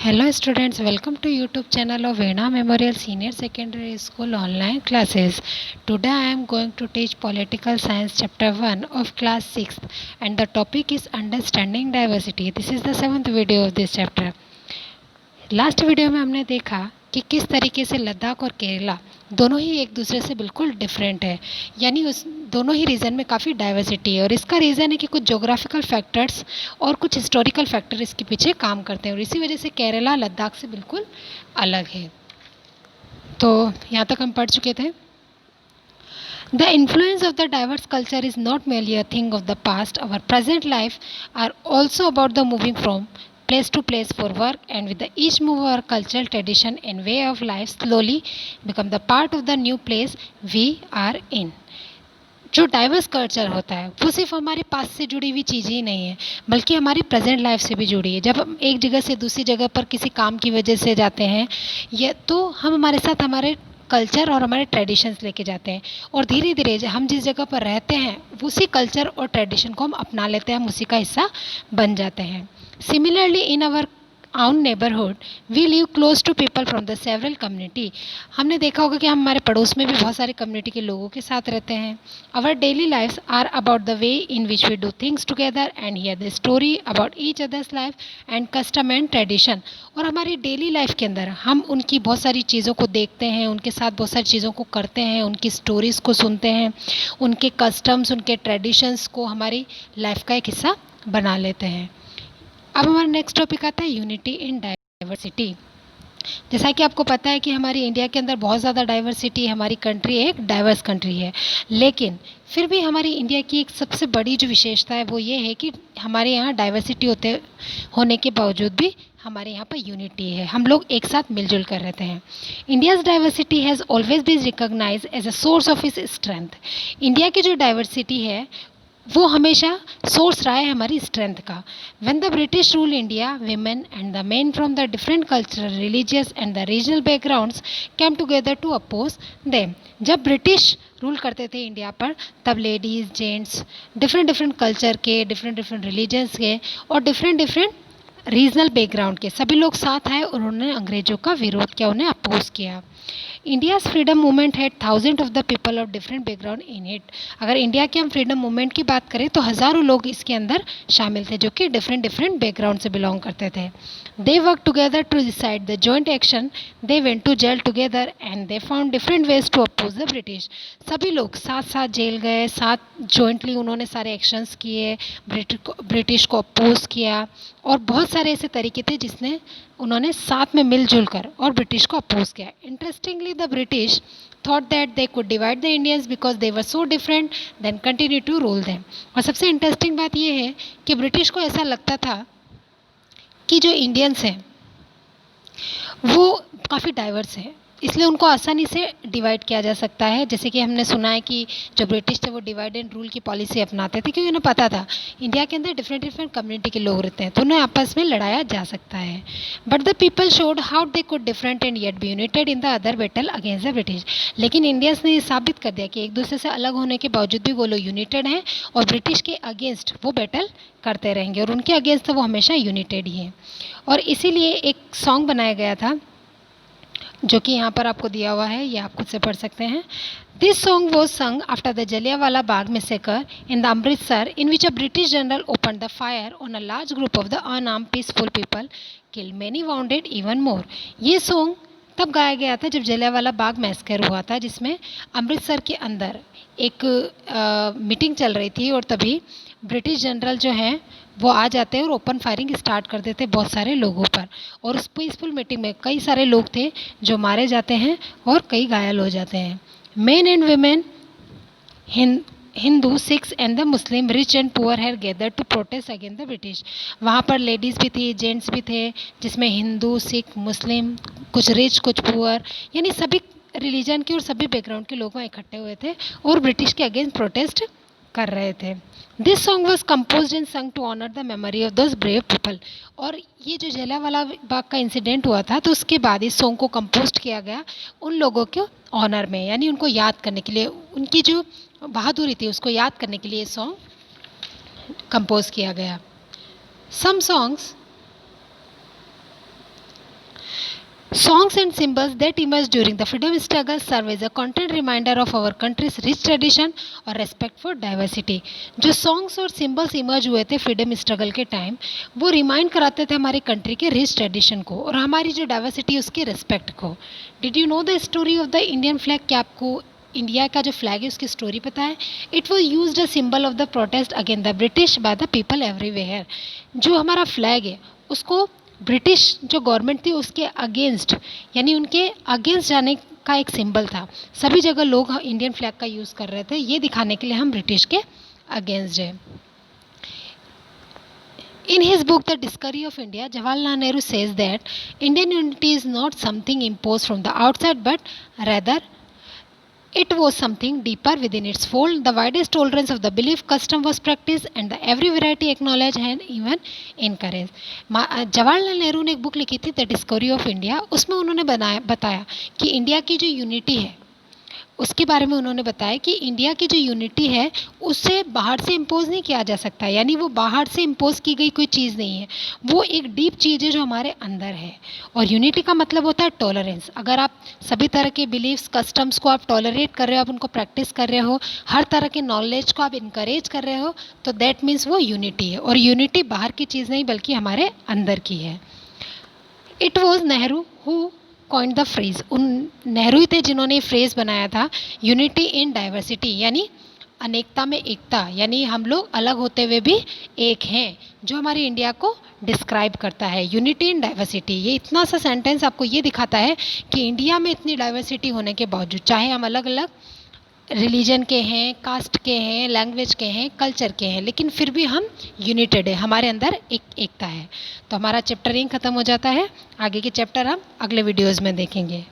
Hello students, welcome to YouTube channel of Veena Memorial Senior Secondary School online classes. Today I am going to teach Political Science chapter 1 of class 6th and the topic is Understanding Diversity. This is the 7th video of this chapter. Last video में हमने देखा कि किस तरीके से लद्दाख और केरला दोनों ही एक दूसरे से बिल्कुल डिफरेंट है, यानी उस दोनों ही रीजन में काफ़ी डाइवर्सिटी है और इसका रीज़न है कि कुछ जोग्राफिकल फैक्टर्स और कुछ हिस्टोरिकल फैक्टर इसके पीछे काम करते हैं और इसी वजह से केरला लद्दाख से बिल्कुल अलग है। तो यहाँ तक हम पढ़ चुके थे। The influence of the diverse culture is not merely a thing of the past. Our present life are also about the moving from place to place for work, and with the each move our cultural tradition and way of life slowly become the part of the new place we are in. जो diverse culture होता है वो सिर्फ हमारे पास से जुड़ी हुई चीज़ ही नहीं है, बल्कि हमारी प्रेजेंट लाइफ से भी जुड़ी है। जब हम एक जगह से दूसरी जगह पर किसी काम की वजह से जाते हैं या तो हम हमारे साथ हमारे कल्चर और हमारे ट्रेडिशंस लेके जाते हैं और धीरे धीरे हम जिस जगह पर रहते हैं उसी कल्चर और ट्रेडिशन को हम अपना लेते हैं, हम उसी का हिस्सा बन जाते हैं। Similarly in our own neighbourhood we live close to people from the several community. हमने देखा होगा कि हम हमारे पड़ोस में भी बहुत सारे कम्युनिटी के लोगों के साथ रहते हैं। Our daily lives are about the way in which we do things together and hear the story about each others life and custom and tradition. और हमारी डेली लाइफ के अंदर हम उनकी बहुत सारी चीज़ों को देखते हैं, उनके साथ बहुत सारी चीज़ों को करते हैं, उनकी स्टोरीज़ को सुनते हैं, उनके कस्टम्स उनके ट्रेडिशंस को हमारी लाइफ का एक हिस्सा बना लेते हैं। अब हमारा नेक्स्ट टॉपिक आता है यूनिटी इन डाइवर्सिटी। जैसा कि आपको पता है कि हमारी इंडिया के अंदर बहुत ज़्यादा डाइवर्सिटी है, हमारी कंट्री एक डाइवर्स कंट्री है, लेकिन फिर भी हमारी इंडिया की एक सबसे बड़ी जो विशेषता है वो ये है कि हमारे यहाँ डाइवर्सिटी होने के बावजूद भी हमारे यहाँ पर यूनिटी है, हम लोग एक साथ मिलजुल कर रहते हैं। India's diversity has always been recognised as a source of its strength. India की जो डाइवर्सिटी है वो हमेशा सोर्स रहा है हमारी स्ट्रेंथ का। When the British rule India women and the men from the different cultural religious and the regional backgrounds came together to oppose them. जब ब्रिटिश रूल करते थे इंडिया पर तब ladies gents different different culture के, different different religions के और different different regional background के सभी लोग साथ आए और उन्होंने अंग्रेज़ों का विरोध किया, उन्हें अपोज किया। India's freedom movement had thousand of the people of different background in it. अगर इंडिया के हम फ्रीडम मूवमेंट की बात करें तो हज़ारों लोग इसके अंदर शामिल थे जो कि डिफरेंट डिफरेंट बैकग्राउंड से बिलोंग करते थे। They work together to decide the joint action, they went to jail together and they found different ways to oppose the British. सभी लोग साथ साथ जेल गए, साथ जॉइंटली उन्होंने सारे एक्शंस किए, ब्रिटिश को अपोज किया और बहुत सारे ऐसे तरीके थे जिसने उन्होंने साथ में मिलजुल कर और ब्रिटिश को अपोज किया। Interestingly the British thought that they could divide the Indians because they were so different then continue to rule them। और सबसे इंटरेस्टिंग बात यह है कि ब्रिटिश को ऐसा लगता था कि जो इंडियंस हैं वो काफ़ी डाइवर्स है, इसलिए उनको आसानी से डिवाइड किया जा सकता है। जैसे कि हमने सुना है कि जो ब्रिटिश थे वो डिवाइड एंड रूल की पॉलिसी अपनाते थे क्योंकि उन्हें पता था इंडिया के अंदर डिफरेंट डिफरेंट कम्युनिटी के लोग रहते हैं तो उन्हें आपस में लड़ाया जा सकता है। But the people showed how they could different and yet be united in the other battle against the British. लेकिन इंडियंस ने ये साबित कर दिया कि एक दूसरे से अलग होने के बावजूद भी वो लोग यूनाइटेड हैं और ब्रिटिश के अगेंस्ट वो बैटल करते रहेंगे और उनके अगेंस्ट वो हमेशा यूनाइटेड ही हैं। और इसीलिए एक सॉन्ग बनाया गया था जो कि यहाँ पर आपको दिया हुआ है, ये आप खुद से पढ़ सकते हैं। दिस सॉन्ग वॉज संग after the Jallianwala Bagh massacre in the Amritsar in which a British general open the fire on a large group of the unarmoured peaceful people, killed many, bounded even more. ये सॉन्ग तब गाया गया था जब Jallianwala Bagh massacre हुआ था, जिसमें अमृतसर के अंदर एक मीटिंग चल रही थी और तभी ब्रिटिश जनरल जो हैं वो आ जाते हैं और ओपन फायरिंग स्टार्ट कर देते हैं बहुत सारे लोगों पर। और उस पीसफुल मीटिंग में कई सारे लोग थे जो मारे जाते हैं और कई घायल हो जाते हैं। Men and women, Hindu, Sikhs and the Muslim, rich and poor had gather to protest against the British. वहाँ पर लेडीज़ भी थी, जेंट्स भी थे, जिसमें हिंदू, सिख, मुस्लिम, कुछ रिच कुछ पुअर, यानी सभी रिलीजन के और सभी बैकग्राउंड के लोग वहाँ इकट्ठे हुए थे और ब्रिटिश के अगेंस्ट प्रोटेस्ट कर रहे थे। This song was compose and sung to honour the memory of those brave people. और ये जो जलियांवाला बाग का इंसिडेंट हुआ था तो उसके बाद इस सॉन्ग को कंपोज किया गया उन लोगों के ऑनर में, यानी उनको याद करने के लिए, उनकी जो बहादुरी थी उसको याद करने के लिए ये सॉन्ग कंपोज किया गया। Some songs Songs and symbols that emerged during the freedom struggle serve as a constant reminder of our country's rich tradition और respect for diversity. जो songs और symbols emerge हुए थे freedom struggle के time, वो remind कराते थे हमारी कंट्री के रिच ट्रेडिशन को और हमारी जो डाइवर्सिटी उसकी रिस्पेक्ट को. Did you know the story of the Indian flag? क्या आपको इंडिया का जो फ्लैग है उसकी स्टोरी पता है? It was use a symbol of the protest against the British by the people everywhere. जो हमारा फ्लैग है उसको ब्रिटिश जो गवर्नमेंट थी उसके अगेंस्ट, यानी उनके अगेंस्ट जाने का एक सिंबल था. सभी जगह लोग इंडियन फ्लैग का यूज़ कर रहे थे ये दिखाने के लिए हम ब्रिटिश के अगेंस्ट है. In his book The Discovery of India, Jawaharlal Nehru says that Indian unity is not something imposed from the outside but rather it was something deeper within its fold. The widest tolerance of the belief custom was practiced and the every variety acknowledged and even encouraged. Jawaharlal Nehru ने एक book लिखी थी the discovery of India. उसमें उन्होंने बताया कि India की जो यूनिटी है उसके बारे में उन्होंने बताया कि इंडिया की जो यूनिटी है उससे बाहर से इम्पोज नहीं किया जा सकता, यानी वो बाहर से इम्पोज की गई कोई चीज़ नहीं है, वो एक डीप चीज़ है जो हमारे अंदर है. और यूनिटी का मतलब होता है टॉलरेंस. अगर आप सभी तरह के बिलीव्स कस्टम्स को आप टॉलरेट कर रहे हो, आप उनको प्रैक्टिस कर रहे हो, हर तरह के नॉलेज को आप इनकरेज कर रहे हो, तो दैट मीन्स वो यूनिटी है. और यूनिटी बाहर की चीज़ नहीं बल्कि हमारे अंदर की है. It was Nehru who coined the phrase. उन नेहरू ही थे जिन्होंने फ्रेज बनाया था यूनिटी इन डाइवर्सिटी, यानी अनेकता में एकता, यानी हम लोग अलग होते हुए भी एक हैं, जो हमारी इंडिया को डिस्क्राइब करता है. यूनिटी इन डाइवर्सिटी, ये इतना सा सेंटेंस आपको ये दिखाता है कि इंडिया में इतनी डाइवर्सिटी होने के बावजूद, चाहे हम अलग अलग रिलीजन के हैं, कास्ट के हैं, लैंग्वेज के हैं, कल्चर के हैं, लेकिन फिर भी हम यूनाइटेड है, हमारे अंदर एकता है. तो हमारा चैप्टर यहीं ख़त्म हो जाता है. आगे के चैप्टर हम अगले वीडियोज़ में देखेंगे.